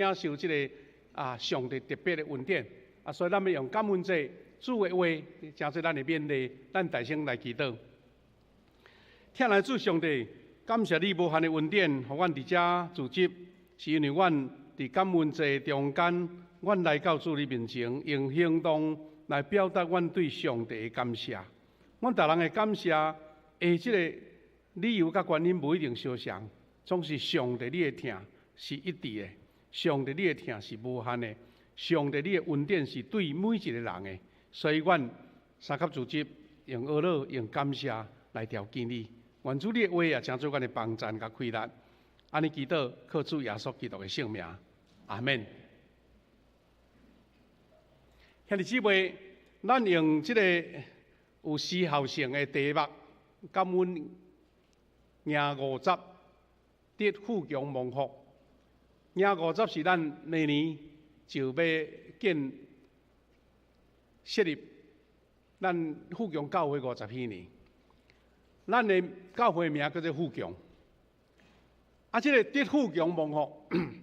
领受这个上帝特别的恩典所以咱要用感恩节主的话，诚做咱的勉励，咱大声来祈祷。听来主上帝，感谢你无限的恩典，互阮伫遮聚集，是因为阮伫感恩节中间，阮来到主你面前，用行动来表达阮对上帝的感谢。阮逐人的感谢，这个理由甲原因无一定相像，总是上帝你的疼是一致的，上帝你的疼是无限的，上帝你的恩典是对每一个人的。所以，阮三甲组织用阿乐用感谢来调见你。愿主你的话也成做阮的帮助甲开力。安尼祈祷，靠主耶稣基督的圣名，阿门。兄弟姊妹，咱用这个有时效性的题目，感恩廿50得富强蒙福。廿50是咱明年就要建设立咱富强教会50周年。咱的教会名叫做富强。这个得富强蒙福，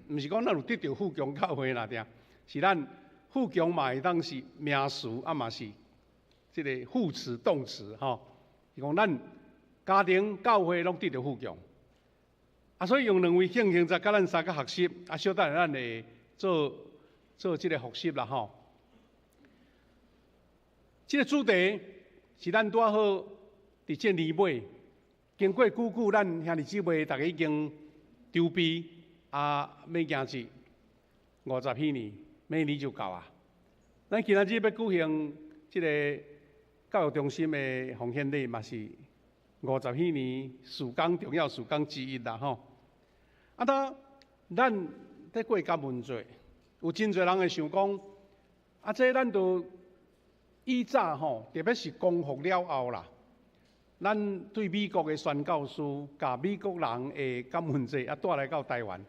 毋是讲咱有得到富强教会啦，是咱富强嘛会当是名词，嘛是这个副词、动词是讲咱家庭、教会拢得到富强。所以用两位敬行者甲咱三个学习，小等咱会做这个复习啦这个主题是咱拄好伫这年尾，经过久，咱兄弟姊妹大家已经筹备要行至50禧年，明年就到啊。咱今仔日要举行这个教育中心的奉献礼，嘛是50禧年曙光重要曙光之一啦咱在过感恩节，有真侪人会想讲，这咱都以早特别是光复了后啦，咱对美国的宣教师甲美国人的感恩节带来到台湾，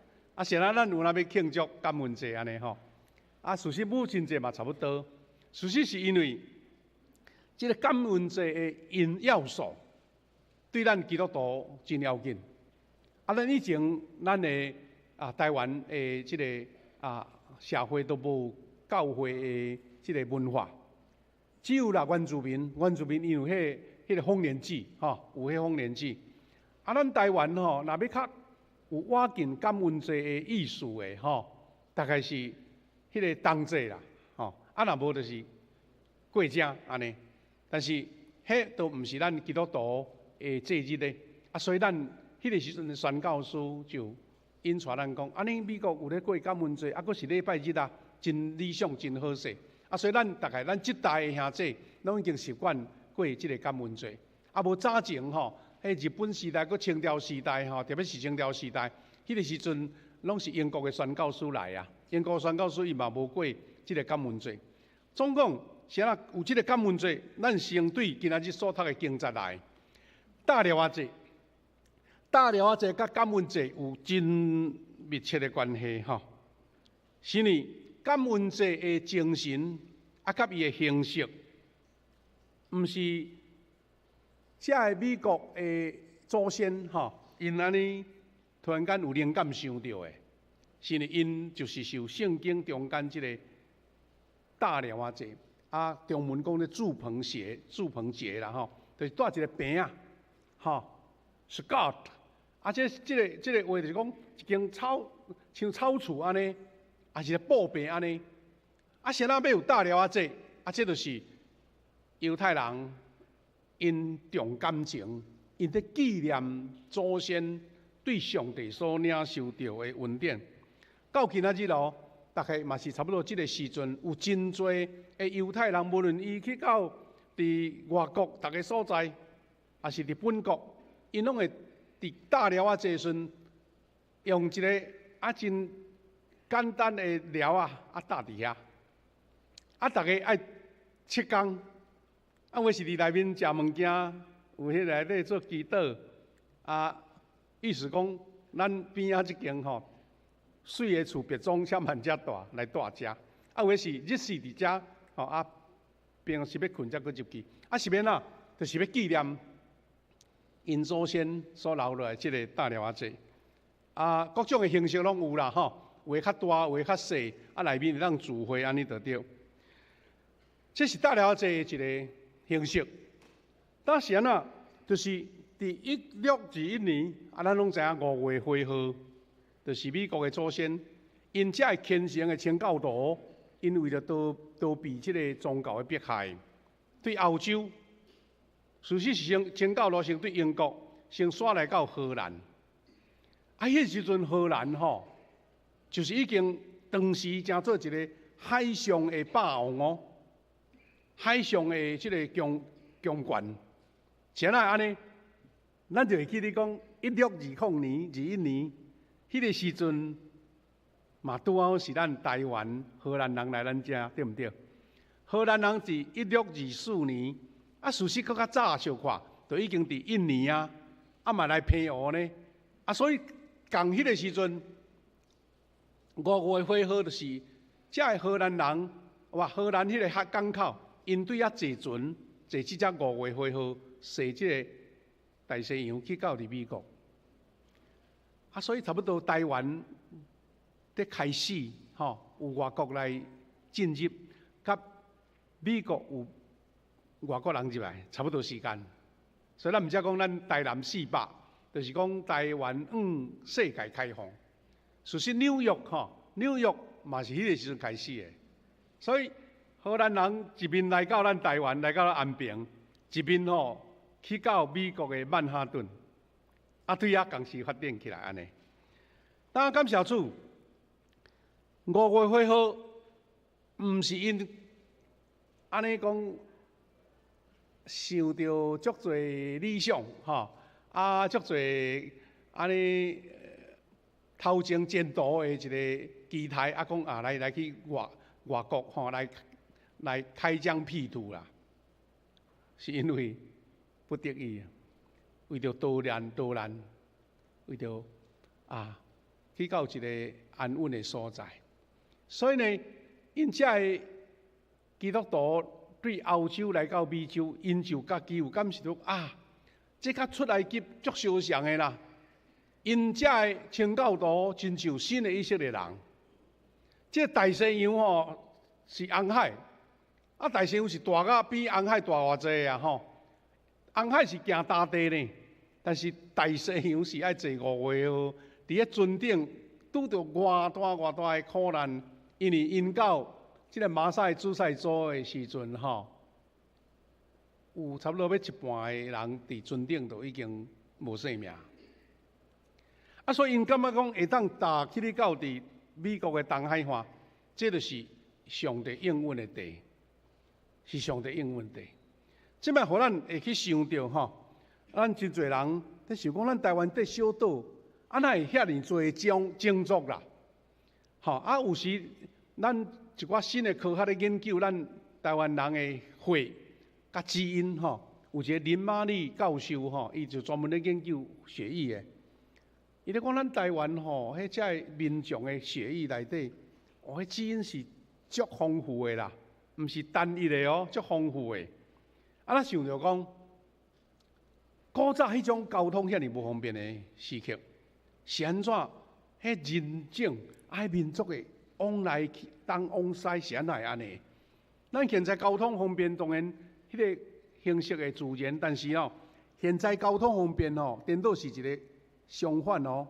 现在咱有要庆祝感恩节安尼事实母亲节嘛差不多。事实是因为这个感恩节的因要素对咱基督徒真要紧。咱以前咱的台湾的这个社会都无教会的这个文化。只有啦，原住民因有迄个丰年祭，有迄丰年祭。咱台湾若要较有瓦近感恩节的意思的大概是迄个冬节啦，若无就是过正安尼。但是迄都毋是咱基督徒的节日咧，所以咱迄个时阵宣教师就引传咱讲，安尼美国有咧过感恩节，佫是礼拜日真理想，真好势。所以大概咱这代的兄弟，拢已经习惯过这个感恩节。无早前迄日本时代、佫清朝时代特别是清朝时代，迄个时阵拢是英国的宣教师来啊。英国宣教师伊嘛无过这个感恩节。总共啥有这个感恩节，咱先对今仔日所读的经节来。大寮仔节甲感恩节有真密切的关系是呢。感恩节的精神甲伊的形式，毋是遮个美国的祖先因安尼突然间有灵感想到的，是呢因就是受圣经中间即个大寮仔节中文讲咧祝棚节啦就是带一个饼Scott 这个话就是讲一间像草厝安尼。是个布饼安尼，谁要有大寮仔节，这就是犹太人因重感情，因在纪念祖先对上帝所领受到的恩典。到今仔日大概嘛是差不多这个时阵，有真多的犹太人，无论伊去到伫外国逐个所在，还是伫本国，因拢会伫大寮仔节时用一个真简单的寮搭伫遐，大家爱七工，或是伫内面食物件，有迄内底做祈祷，意思讲咱边仔即间水的厝别装像万遮大来住遮，或是日时伫遮平时要困则搁入去，是免就是要纪念因祖先所留落来即个大寮仔节，各种的形式拢有啦画较大、画较细，啊内面会当自绘，安尼就对。这是大了解一个形式。当时啊，就是伫1621年，啊，咱拢知影5月花号，就是美国的祖先，因遮个虔诚的清教徒，因为着逃避即个宗教的迫害，对欧洲，事实是清教徒先对英国，先刷来到荷兰。啊，迄时阵荷兰吼，就是已经当时正做一个海上的霸王哦，海上的即个强权。前来安尼，咱就会记得讲1620年、21年，迄个时阵嘛拄好是咱台湾荷兰人来咱遮，对毋对？荷兰人是1624年，啊，事实搁较早小看，就已经伫印尼啊，啊嘛来平湖呢，啊，所以共迄个时阵5月花号就是遮个荷兰人，哇，荷兰迄个港口，因对遐坐船，坐即只5月花号。坐即个大西洋去到伫美国，啊，所以差不多台湾伫开始吼，有外国来进入，甲美国有外国人入来，差不多时间。所以咱毋则讲咱台南400，就是讲台湾世界开放。事实纽约吼，纽约嘛是迄个时阵开始的。所以荷兰人一面来到咱台湾，来到咱安平，一面吼。去到美国的曼哈顿，啊，对遐同时发展起来安尼。当然感谢主，5月花号毋是因安尼讲想到足侪理想吼，啊，足侪安尼头前前途的一个期待，啊，讲啊来去外国吼来开疆辟土啦，是因为。不得已，为着逃难，为着去到一个安稳的所在。所以呢，因遮个基督徒对欧洲来到美洲，因就家己有感受到这较出来及足相像的啦。因遮个清教徒真像新的以色列人。这大西洋吼是红海，啊，大西洋是大甲比红海大偌济啊吼。红海是行大地呢，但是大西洋是爱坐5月号，伫咧船顶拄着偌大的苦难，因为因到即个马赛主赛组的时阵吼，有差不多要一半的人伫船顶都已经无性命。啊，所以因感觉讲会当踏去你到伫美国的东海岸，这就是上帝应允的地，是上帝应允地。即摆互咱会去想到吼，咱真侪人在想讲，咱台湾这小岛，哪会遐尼侪种族啦？吼有时咱一寡新的科学咧研究，咱台湾人的血甲基因吼，有一个林玛丽教授吼，伊就专门咧研究血液的。伊咧讲咱台湾吼，迄只民众的血液内底，迄基因是足丰富的啦，毋是单一的哦，足丰富的。咱想着讲，古早迄种交通遐尼无方便的时刻，是安怎？迄人种迄民族的往来东往西是安怎会安尼？咱现在交通方便，当然迄个形式的自然，但是现在交通方便颠倒是一个相反哦。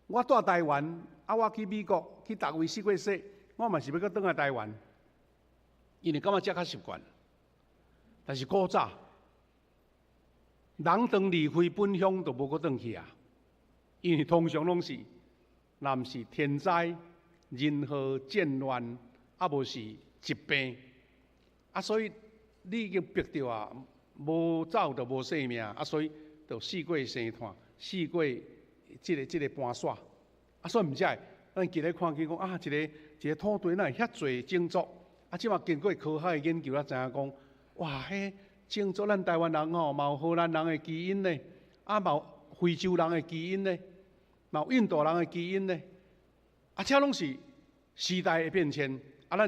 我住台湾，我去美国去逐位4月说，我嘛是要搁转来台湾，因为感觉遮较习惯。但是古早，人当离开本乡，就无搁转去啊。因为通常拢是，若毋是天灾、人祸、战乱，无是疾病，所以你已经逼着无走就无性命，所以就四过生炭，四过即个搬线，所以毋才会，咱今日看见讲一个土地哪会遐侪种族，即马经过科学的研究，知影讲。哇！迄种族咱台湾人嘛有荷兰人的基因呢，嘛有非洲人的基因呢，嘛有印度人的基因呢，这拢是时代的变迁。咱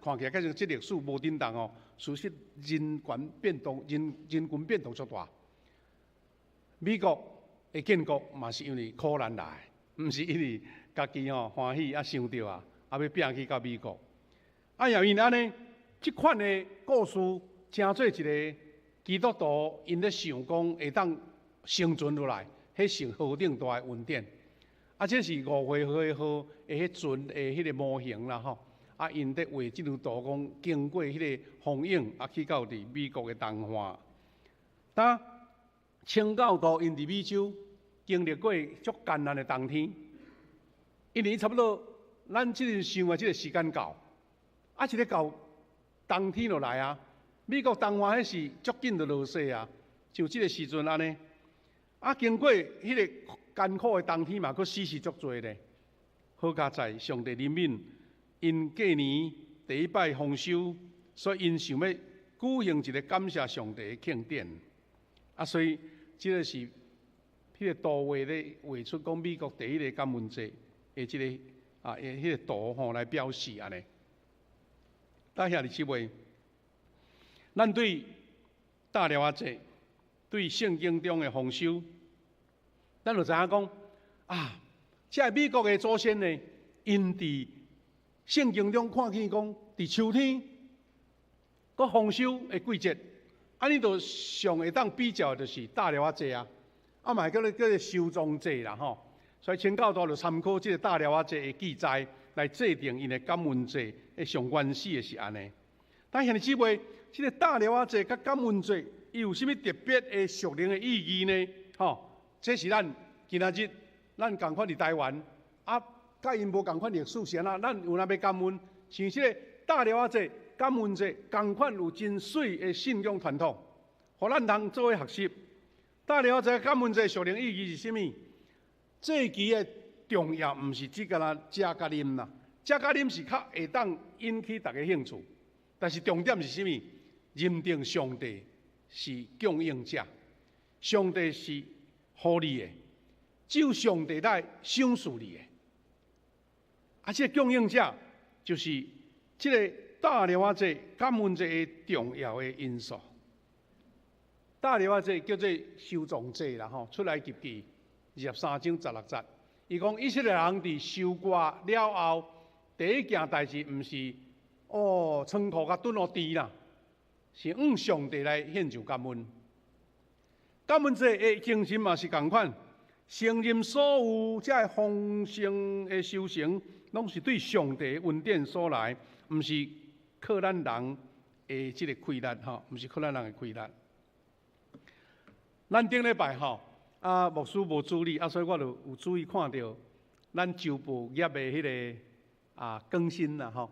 看起来，其实这历史无振动事实人权变动，人群变动足大。美国的建国嘛是因为苦难来，毋是因为家己欢喜想到要拼去到美国。也因安尼，即款的故事，诚做一个基督徒因咧想讲会当生存落来，迄是何等大的恩典。这是5月5号的迄船的迄个模型啦吼。因伫画即张图讲，经过迄个风影去到伫美国的东华。当清教徒因伫美洲经历过足艰难的冬天，一年差不多，咱即阵想即个时间到，一个到冬天就来美国东华迄是足紧就落雪像即个时阵安尼。经过迄个艰苦的冬天嘛，佫死足多咧。好佳在上帝怜悯，因过年第一摆丰收，所以因想要举行一个感谢上帝的庆典。所以即个是迄个图画咧画出讲美国第一个感恩节的即个迄个图来表示安尼。当兄弟姊妹，咱对大了节，对圣经中的丰收，咱就知影讲这美国的祖先呢，因伫圣经中看见讲，伫秋天个丰收的季节，你就上会当比较就是大了节嘛叫做收庄节啦吼。所以清教徒就参考这个大了节的记载来制定因的感恩节的上原始的是安尼。但兄弟姊妹，这个大了节甲感恩节伊有啥物特别的属灵的意义呢？这是咱今仔日咱共款伫台湾甲因无共款历史是咱有哪要感恩？像这个大了节、感恩节，共款有真水的信仰传统，互咱通做伙学习。大了节、感恩节属灵意义是啥物？这期的重要毋是只甲咱食甲啉啦，食甲啉是较会当引起大家兴趣，但是重点是啥物？认定上帝是供应者，上帝是互你的，只有上帝来赏赐你的。这个供应者就是这个大了节、感恩节的重要的因素。大了节叫做收庄节啦吼，出来记记23章16节，伊讲以色列人伫收割了后，第一件代志毋是仓库甲蹲落地啦，是向上帝来献上感恩。感恩节的精神嘛是共款，承认所有这丰盛的收成，拢是对上帝恩典所来，毋是靠咱人的这个亏力毋是靠咱人的亏力。咱顶礼拜牧师无注意所以我就有注意看到咱周报业的迄个更新啦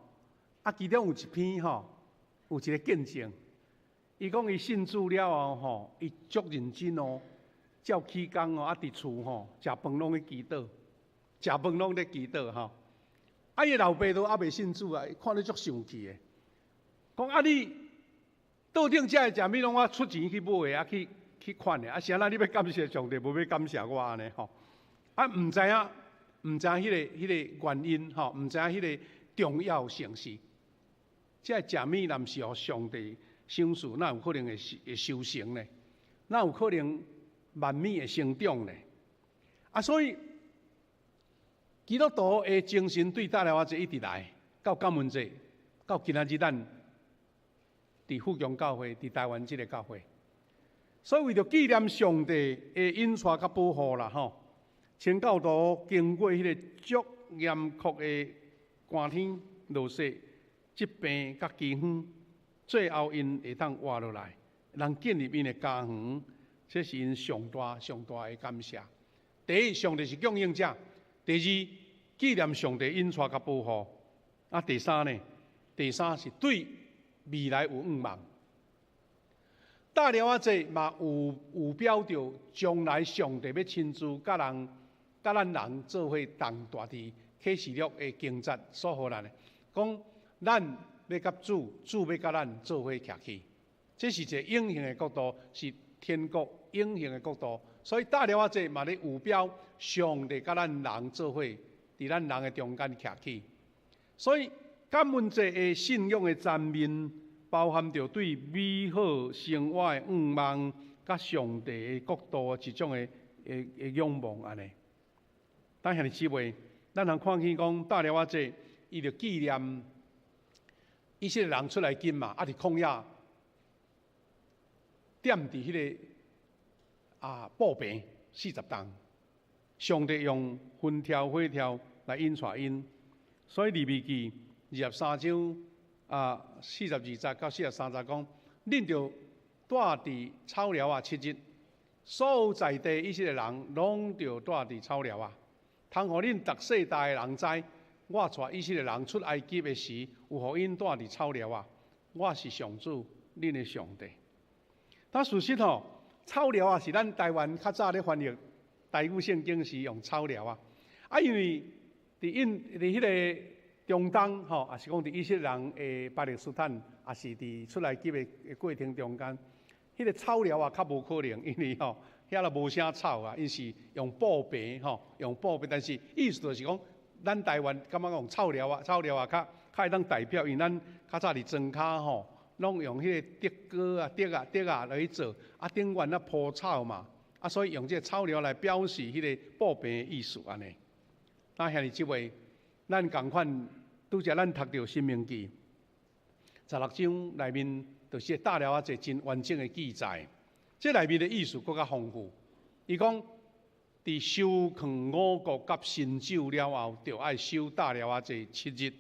其中有一篇有一个见证，伊讲伊信主了后伊足认真照起工伫厝食饭拢咧祈祷，食饭拢咧祈祷伊老爸都未信主看得足生气的，讲你桌顶遮的食物拢我出钱去买去款的，啥你要感谢上帝，无要感谢我安尼毋知影迄个原因毋知影迄个重要性是，这食物若毋是互上帝赏赐，哪有可能会收成呢？哪有可能万米的成长呢？所以基督徒的精神对大了节一直来，到感恩节，到今仔日咱伫富强教会，伫台湾这个教会。所以为着纪念上帝的引带甲保护啦清教徒经过迄个足严酷的寒天落雪、疾病甲饥荒，最后因会当活落来，能建立因的家园，这是因上大的感谢。第一，上帝是供应者；第二，纪念上帝引带甲保护。第三呢？第三是对未来有盼望。大了节嘛有表着将来上帝要亲自甲咱人做伙同大伫启示录的经节所予咱的，讲咱要甲主要甲咱做伙徛起，这是一个永恒的国度，是天国永恒的国度。所以大了节嘛咧有表上帝甲咱人做伙伫咱人的中间徛起，所以感恩节的信仰的赞美。包含着对美好生活的盼望，甲上帝的国度一种的仰望安尼。但兄弟姊妹，咱通看见讲大寮仔节，伊就纪念以色列人出来金嘛，伫旷野踮伫迄个布棚40天，上帝用风挑火挑来引带因，所以利未记23章42节到43节讲，恁着住伫草寮7日，所有在地以色列人拢着住伫草寮通互恁逐世代的人知，我带以色列人出埃及的时，有互因住伫草寮我是上主，恁的上帝。但事实草寮是咱台湾较早咧翻译台语圣经时用草寮因为伫迄个中东也是讲伫以色列人的巴勒斯坦，也是伫出来埃及的过程中间，迄个草寮较无可能，因为遐都无啥草因是用布棚用布棚，但是意思就是讲，咱台湾感觉讲草寮较会当代表，因为咱较早伫庄骹拢用迄个竹来去做，顶悬铺草嘛，所以用这个草寮来表示迄个布棚的意思安尼。那兄弟姊妹，咱共款拄则咱读到《申命记》16章内面，就是大寮仔节真完整的记载。这内面的意思更加丰富。伊讲，伫收藏五谷甲新酒了后，就爱守大寮仔节7日。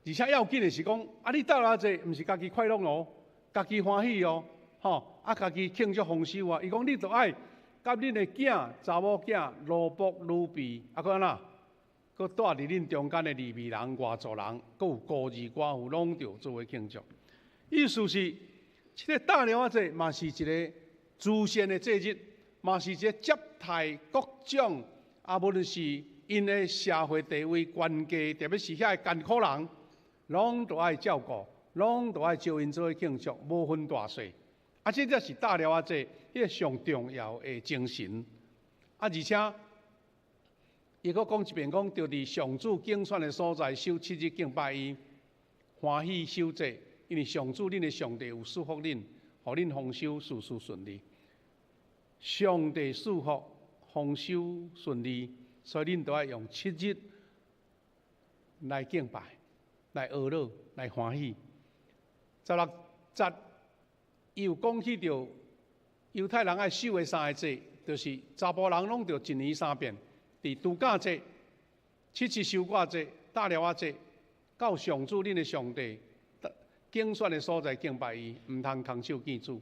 而且要紧的是讲，你大寮仔节毋是家己快乐哦，家己欢喜哦，家己庆祝丰收伊讲，你就爱甲恁的囝、查某囝、奴仆、女婢，搁安那，搁住伫恁中间的利未人、外族人，搁有孤儿寡妇，拢着做伙庆祝。意思是，这个大寮仔节嘛是一个自然的节日，嘛是一个接待各种无论是因的社会地位、关系，特别是遐艰苦人。拢都爱照顾，拢都爱招因做伙庆祝，无分大小。这才是大寮仔节迄个上重要的精神。而且，伊阁讲一遍，讲着伫上主竞选的所在守7日敬拜伊，欢喜守节，因为上主恁的上帝有祝福恁，互恁丰收事事顺利。上帝祝福丰收顺利，所以恁都爱用7日来敬拜。来娱乐，来欢喜。16节，伊有讲起着犹太人爱守的3个节，就是查甫人拢着1年3遍，伫度假节、7收割节、大寮仔节，到上主恁的上帝竞选的所在敬拜伊，毋通空手见主。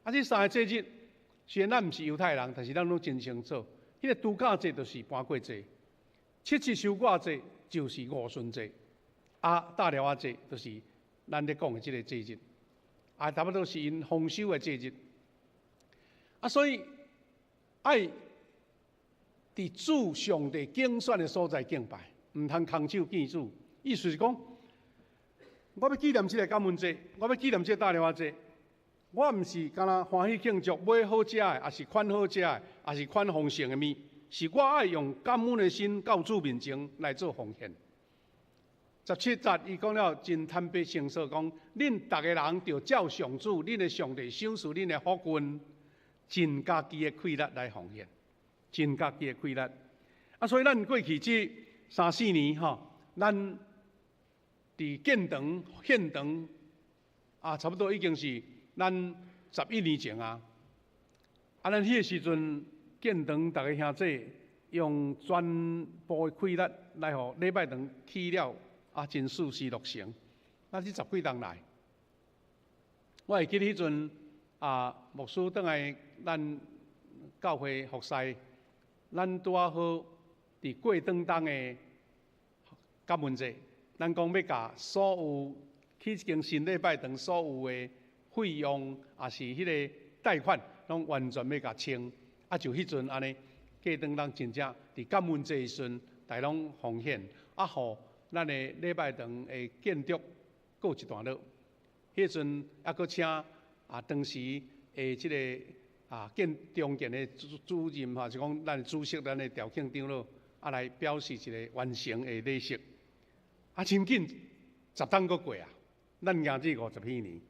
这3个节日，虽然咱毋是犹太人，但是咱拢真清楚，迄个度假节就是搬过节，7收割节就是五旬节。大寮仔节就是咱咧讲的这个节日，差不多是因丰收的节日。所以爱伫主上帝竞选的所在敬拜，毋通空手见主。意思是讲，我要纪念这个感恩节，我要纪念这个大寮仔节，我毋是干那欢喜庆祝买好食的，也是款好食的，也是款丰盛的面，是我爱用感恩的心到主面前来做奉献。17节，伊讲了真坦白清楚，讲恁逐个人着照上主，恁的上帝赏赐恁的福分，尽家己的气力来奉献，尽家己的气力。所以咱过去这3、4年咱伫建堂、献堂差不多已经是咱11年前咱迄个时阵建堂，逐个兄弟用全部的气力来互礼拜堂起了。真事事落成，那是10几人来。我会记得迄阵牧师倒来咱教会服侍，咱拄好伫过当当的感恩节，咱讲要甲所有去一间新礼拜堂所有的费用，也是迄个贷款，拢完全要甲清。就迄阵安尼，过当当真正伫感恩节时阵，大拢奉献互。咱的礼拜堂的建筑过一段落，迄阵阁请当时的这个中建的主任就讲咱的主席，咱的调庆长老来表示一个完成的礼式。真紧10冬阁过咱赢这50几年，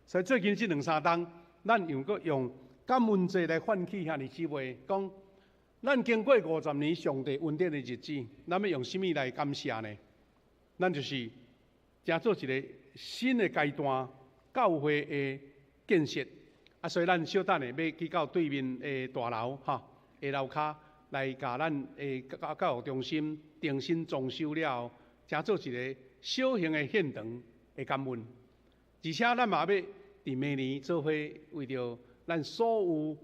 所以最近这2、3冬，咱又阁用感恩节来唤起兄弟姊妹，讲咱经过50年上帝恩典的日子，咱要用什么来感谢呢？咱就是正做一个新的阶段，教会的建设。所以咱小等的要去到对面的大楼的楼骹来，甲咱的教育中心重新装修了后，正做一个小型的献堂的感恩。而且咱嘛要伫明年做伙，为着咱所有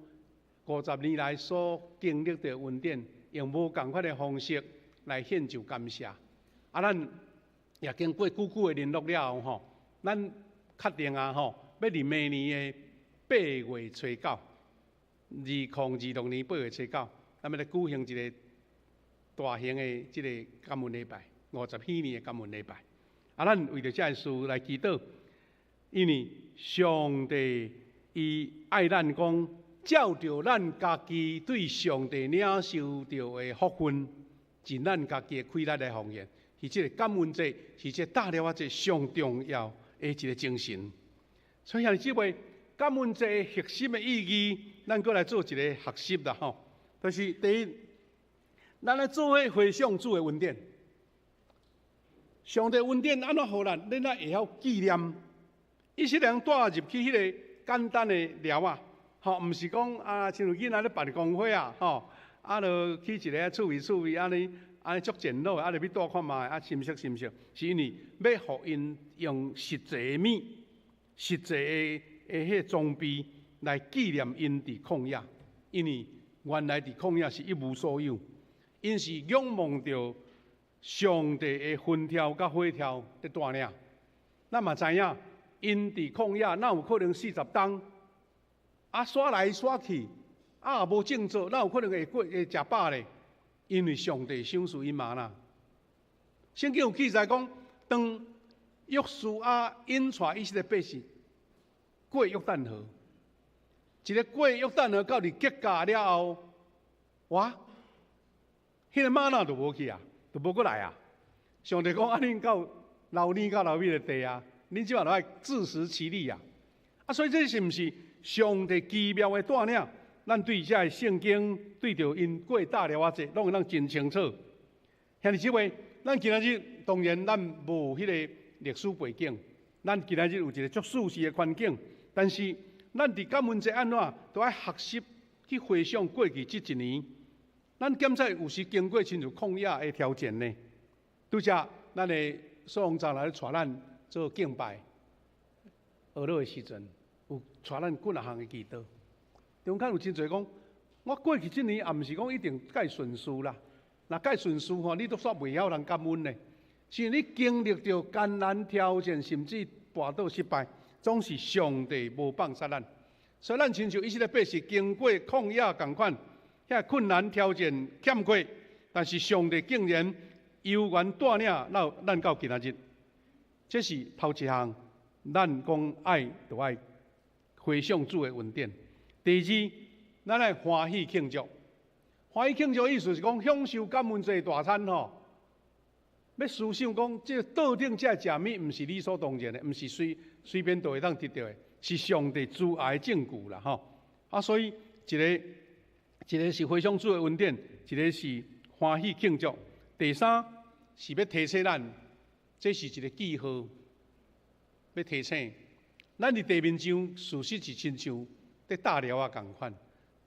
50年来所经历的恩典，用无同款的方式来献上感谢。咱也经过久久的联络了后，咱确定要伫明年的8月初9，2026年8月初9，咱要来举行一个大型的这个感恩礼拜，50周年的感恩礼拜。咱为着这事来祈祷，因为上帝伊爱咱讲。照着咱家己对上帝领受到的福分，尽咱家己的亏力来奉献，是这个感恩节，是这大了这上重要的一个精神。所以兄弟姊妹，感恩节核心的意义，咱过来做一个学习啦就是第一，咱来做伙回想主的恩典。上帝恩典安怎互咱？咱会晓纪念。以色列人带入去迄个简单的寮啊。毋是讲亲像囡仔咧办公会就去一个趣味，安尼足简陋，就要带看卖，深色，是因为要互因用实际的物、实际的迄装备来纪念因伫旷野，因为原来伫旷野是一无所有，因是仰望着上帝的云条甲火条在带领。咱嘛知影，因伫旷野哪有可能40冬？刷来刷去，也无正做，哪有可能会食饱咧？因为上帝赏赐因玛纳。圣经有记载讲，当约书亚引带以色列百姓过约旦河，一个过约旦河到伫吉甲了后，迄个玛纳就无去就无过来上帝讲恁到老年到老尾的地恁即马就爱自食其力所以这是毋是？上帝奇妙的带领，咱对这个圣经对着因过大了节，拢会真清楚。兄弟姊妹，咱今仔日当然咱无迄个历史背景，咱今仔日有一个足舒适的环境，但是咱伫感恩节安怎都要学习去回想过去这一年。咱检测有时经过亲像旷野的挑战呢，拄则咱的所王长来带咱做敬拜、学乐的时阵。有带咱几项的祈祷，中间有真侪讲，我过去这年也毋是讲一定介顺遂啦。若介顺遂你都煞袂晓人感恩呢。是你经历着艰难挑战，甚至跋倒失败，总是上帝无放杀咱。所以咱亲像以色列百姓经过旷野共款，遐困难挑战欠过，但是上帝竟然悠然带领咱到今仔日。这是头一项，咱讲爱就爱。回想主的恩典。第二，咱来欢喜庆祝。欢喜庆祝意思是讲享受感恩节大餐要思想讲，这桌顶这食物，毋是理所当然的，毋是随便都会当得到的，是上帝慈爱的证据啦所以一个是回想主的恩典，一个是欢喜庆祝。第三是要提醒咱，这是一个记号，要提醒。咱伫地面上，事实是亲像在大寮共款，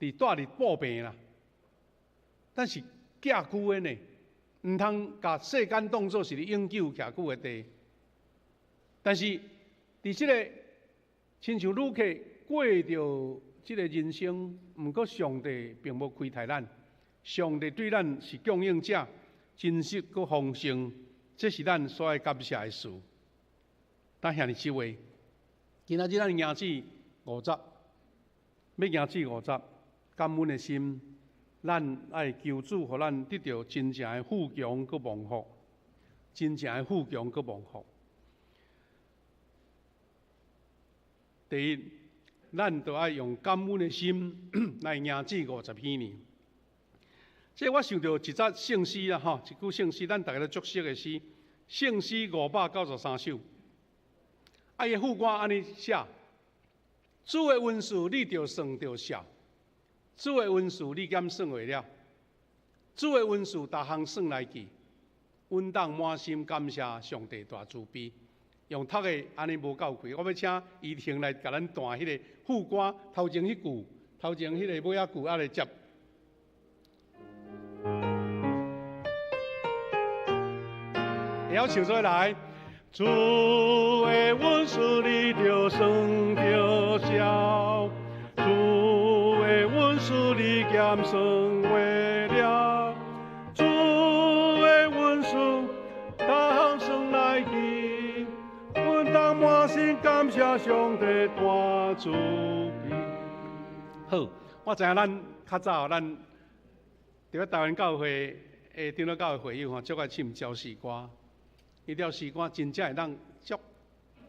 伫住伫步病啦。但是寄居的呢，毋通甲世间当作是永久寄居的地。但是伫即个亲像旅客过着即个人生，毋过上帝并无亏待咱，上帝对咱是供应者，真实佮丰盛，这是咱所爱感谢的事。但兄弟姊妹。今仔日咱迎子50，要迎子50，感恩的心，咱爱求主，互咱得到真正的富强佮蒙福，真正的富强佮蒙福。第一，咱就爱用感恩的心来迎子50周年。这我想到一则圣诗一句圣诗，咱大家都熟悉的诗，圣诗593首。伊副歌安尼写：主的恩赐你着算着少，主的恩赐你减算为了。主的恩赐，逐项算来记，阮当满心感谢上帝大慈悲。用读的安尼无够开，我要请怡婷来甲咱弹迄个副歌，头前迄句，头前迄个尾仔句，来接。会晓唱出来。主的恩赐你着算着少，主的恩赐你减算为了，主的恩赐逐项算来记，阮当满心感谢上帝大慈悲。好，我知影咱较早咱伫咧台湾教会长老教会会友吼，足爱唱招式歌。迄条诗歌真正会当足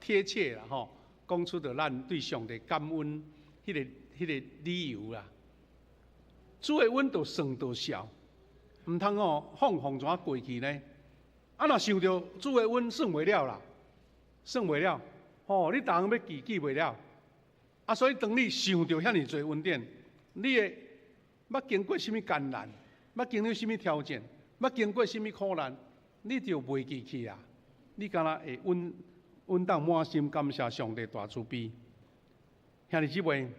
贴切啦吼，讲出着咱对上帝感恩迄个理由啦。主的恩就算着少，毋通吼放风怎过去呢？啊，若想着主的恩算袂了啦，算袂了，吼，你逐项要记袂了。啊，所以当你想着遐尼侪恩典，你会捌经过什么艰难，捌经历什么挑战，捌经过什么苦难。你就袂记去啊！你敢若会稳当满心感谢上帝大慈悲。兄弟姊妹，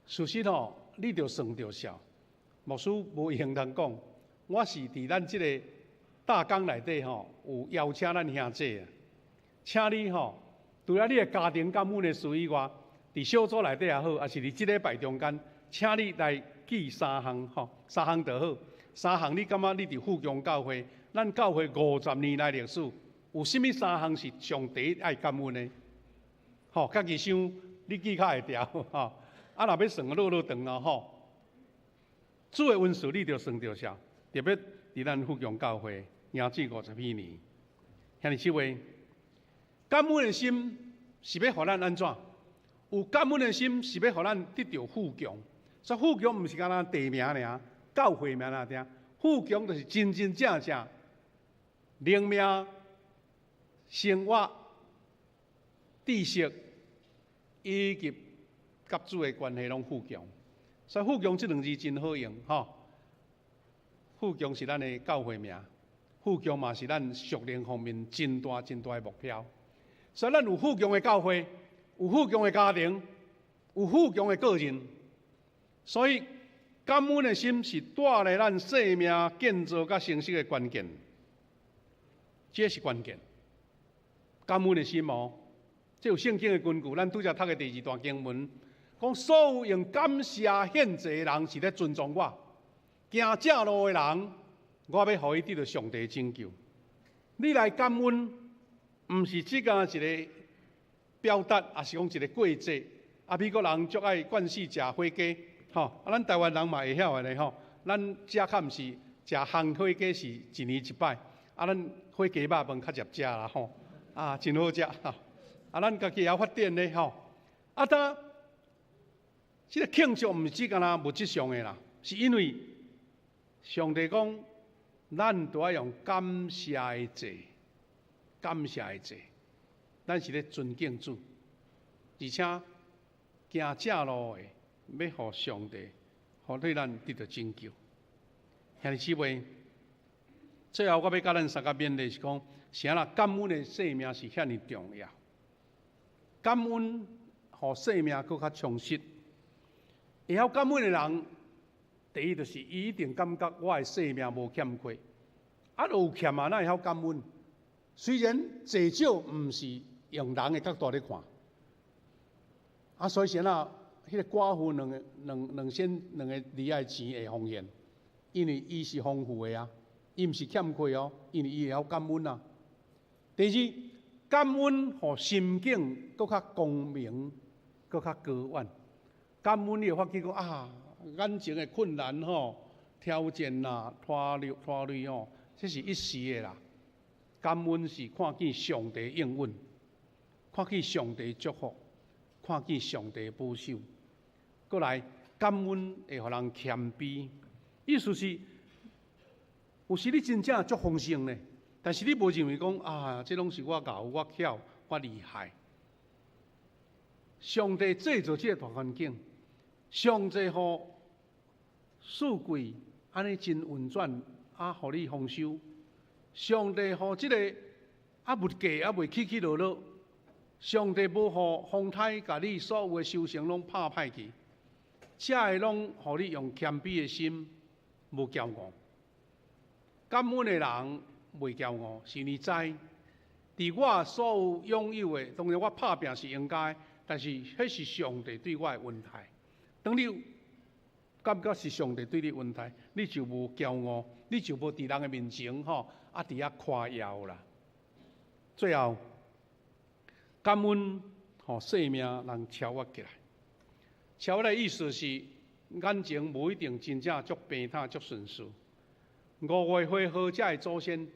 事实吼，你着算着少。牧师无闲通讲，我是伫咱即个大纲内底吼，有邀请咱兄弟啊，请你吼，除了你的家庭感恩的事以外，伫小组内底也好，还是伫即礼拜中间，请你来记3项吼，3项就好。3项你感觉你伫富强教会，咱教会50年来历史，有甚物3项是上帝爱感恩的？吼，家己想，你记较会调吼。啊，若要算落长咯吼。主的恩赐你着算着少，特别伫咱富强教会赢至50几年。兄弟姊妹，感恩的心是要互咱安怎？有感恩的心是要互咱得到富强。所以富强毋是干那地名尔。教会名哪听？富强就是真真正正灵命、生活、知识以及甲主的关系拢富强。所以富强这两字真好用吼。富强是咱的教会名，富强嘛是咱属灵方面真大真大的目标。所以咱有富强的教会，有富强的家庭，有富强的个人，所以。感恩的心是带来咱生命建造甲成熟的关键，这是关键。感恩的心哦，这有圣经的根据。咱拄则读的第2段经文，讲所有用感谢献祭的人是咧尊重我，行正路的人，我要互伊得到上帝拯救。你来感恩，毋是只干一个表达，也是讲一个过节。啊，美国人足爱惯死食火鸡。吼，啊，咱台湾人嘛会晓的咧吼，咱食较毋是食烘火鸡是1年1摆，啊，咱火鸡肉饭较常食啦吼，啊，真好食吼，啊，咱家己也发展咧吼，啊，当即个庆祝毋是只干那物质上的啦，是因为上帝讲，咱都要用感谢的祭，感谢的祭，咱是咧尊敬主，而且行正路的。要互上帝，互对咱得到拯救。兄弟姊妹，最后我要甲咱三个勉励是讲，啥啦？感恩的生命是遐尼重要。感恩，互生命更较充实。会晓感恩的人，第一就是伊一定感觉我的生命无欠缺。啊，有欠啊，哪会晓感恩？虽然济少毋是用人的角度来看，啊，所以啥啦？迄个寡妇两个离爱钱会奉献，因为伊是丰富的啊，伊毋是欠缺哦，因为伊会晓感恩啊。第二，感恩互心境更较光明，更较高远。感恩你会发觉讲啊，眼前的困难吼、挑战啦、拖累吼，这是一时的啦。感恩是看见上帝应允，看见上帝祝福，看见上帝保守。过来，感恩会互人谦卑，意思是，有时你真正足丰盛呢，但是你无认为讲啊，这拢是我教、我巧、我厉害。上帝制造这个大环境，上帝互四季安尼真运转，互你丰收。上帝互即个物价未起起落落，上帝无互风台，甲你所有的收成拢拍歹去，这个拢互你用谦卑的心，无骄傲。感恩的人袂骄傲，是你知。伫我所有拥有的，当然我拍拼是应该，但是迄是上帝对我的恩待。当你感觉是上帝对你恩待，你就无骄傲，你就无伫人的面前伫遐夸耀啦。最后，感恩生命人超越起来。超越的意思是，眼前无一定真正足平坦、足顺遂。5月花好，才会祖先，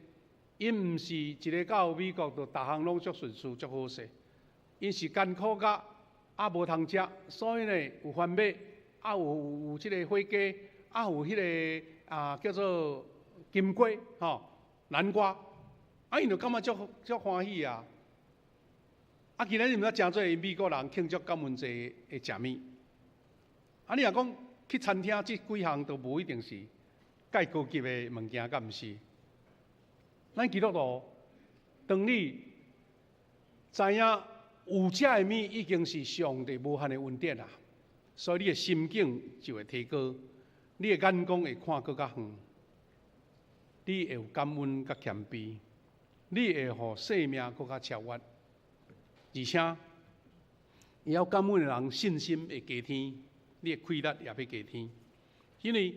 因毋是一个到美国就逐项拢足顺遂、足好势，因是艰苦甲无通食，所以呢有番麦，有即个火鸡，有迄个叫做金瓜南瓜，因就感觉足欢喜啊！今日你毋知诚侪美国人庆祝感恩节会食物，你若讲去餐厅，即几项都无一定是介高级的物件，敢毋是？咱基督徒，当你知影有遮的物已经是上帝无限的恩典啦，所以你的心境就会提高，你的眼光会看更较远，你会有感恩甲谦卑，你会互生命更较超越，而且有感恩的人信心会加添，你的气力也要加添，因为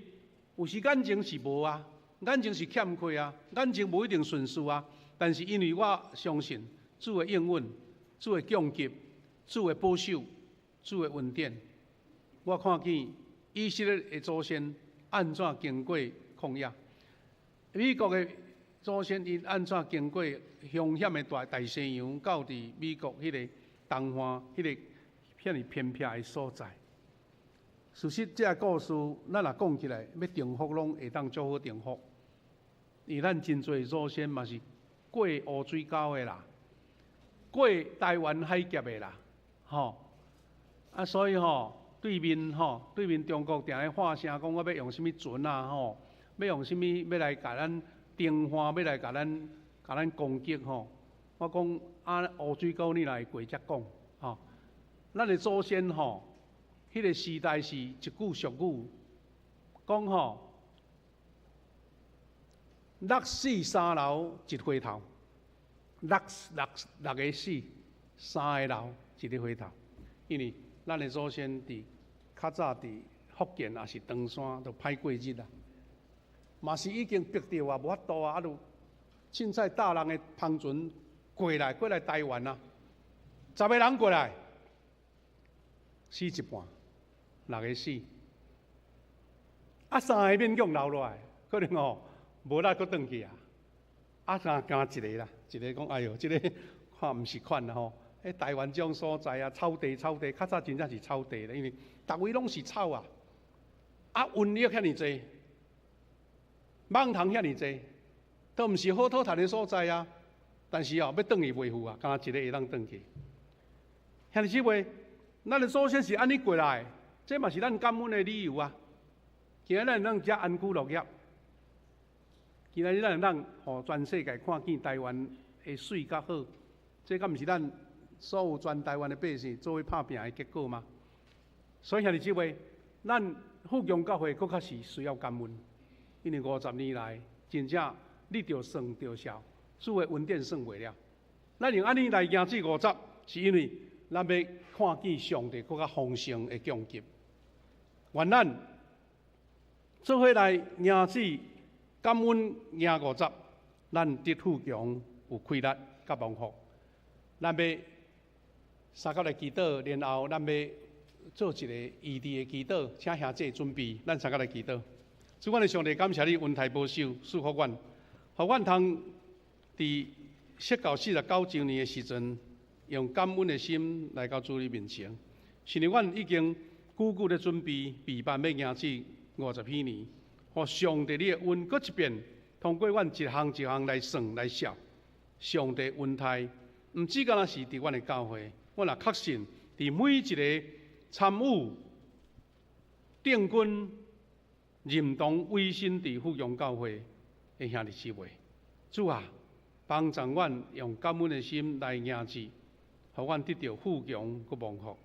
有时眼前是无啊。眼前是欠缺啊，眼前无一定顺遂啊，但是因为我相信主的应允、主的降级、主的保守、主的恩典，我看见以色列的祖先安怎经过旷野，美国的祖先因安怎经过凶险的大西洋，到伫美国迄个东岸迄个遐尼偏僻的所在。事实，这故事咱若讲起来，要重复拢会当做好重复。因为咱真侪祖先嘛是过乌水沟的啦，过台湾海峡的啦，所以对面中国定咧喊声讲，我要用什么船啊，要用什么要来甲咱订花，要来甲咱攻击我讲乌水沟你来过则讲咱的祖先迄个时代是一句俗语，讲6死3留一回头，6个死，3个留一个回头。因为咱的祖先伫较早伫福建也是长山，都歹过日啦，嘛是已经逼着啊，无法度啊，就凊彩搭人的篷船过来台湾啊，10个人过来，死一半，6个死，3个勉强留落来，可能无力佫转去啊！加一个啦，一个讲哎哟，这个看毋是款啦台湾这种所在啊，草地，较早真正是草地啦，因为逐位拢是草啊，瘟疫遐尼济，蠓虫遐尼济，都毋是好讨趁的所在啊。但是要转去袂赴啊，敢若一个会当转去。兄弟姊妹，咱的祖先是安尼过来，这嘛是咱感恩的理由啊。今日咱能遮安居乐业。今仔日咱互全世界看见台湾的水较好，这敢毋是咱所有全台湾的百姓做伙拍拼的结果吗？所以兄弟姊妹，咱富强教会佫较是需要感恩，因为50年来真正你着算着笑，主的恩典算袂了。咱用安尼来行至50，是因为咱要看见上帝佫较丰盛的降级。愿咱做伙来行至。感恩赢50，咱得富强有气力甲丰富。咱要三角来祈祷，然后咱要做一个异地的祈祷，请兄弟准备，咱三角来祈祷。主，阮的上帝，感谢你恩待保守，赐福阮，互阮通伫适到49周年的时阵，用感恩的心来到主你面前。是因阮已经久久的准备办要赢至50彼年。互上帝你的恩，搁一遍通过阮一项一项来算来晓，上帝恩待，毋只敢若是伫阮的教会，阮也确信伫每一个参与、定军、认同委身伫富阳教会的兄弟姊妹。主啊，帮助阮用感恩的心来迎接，互阮得到富强佮蒙福。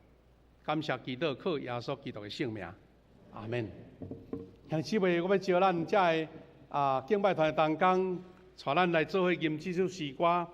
感谢祈祷，靠耶稣基督的圣名，阿门。兄弟姊妹，我要招咱遮个敬拜团的同工，带咱来做伙吟这首诗歌。